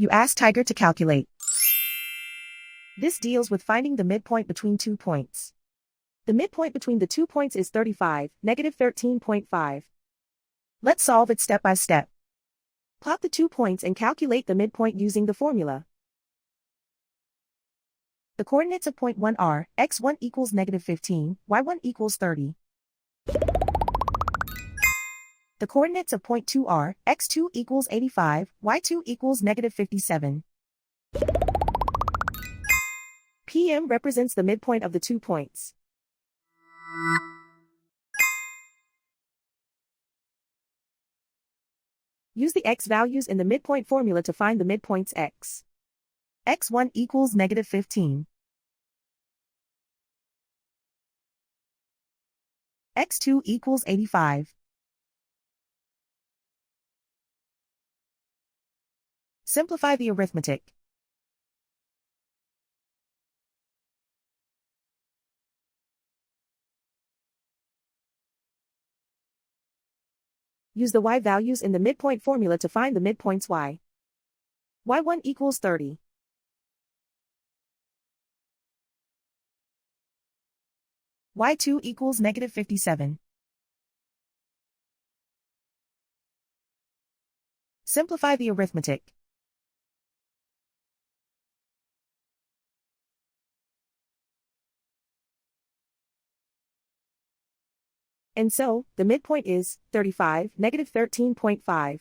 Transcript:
You ask Tiger to calculate. This deals with finding the midpoint between 2 points. The midpoint between the 2 points is 35, negative 13.5. Let's solve it step by step. Plot the 2 points and calculate the midpoint using the formula. The coordinates of point 1 are, x1 equals negative 15, y1 equals 30. The coordinates of point 2 are, x2 equals 85, y2 equals negative 57. PM represents the midpoint of the 2 points. Use the x values in the midpoint formula to find the midpoints x. x1 equals negative 15. x2 equals 85. Simplify the arithmetic. Use the y values in the midpoint formula to find the midpoints y. y1 equals 30. y2 equals negative 57. Simplify the arithmetic. And so, the midpoint is 35, negative 13.5.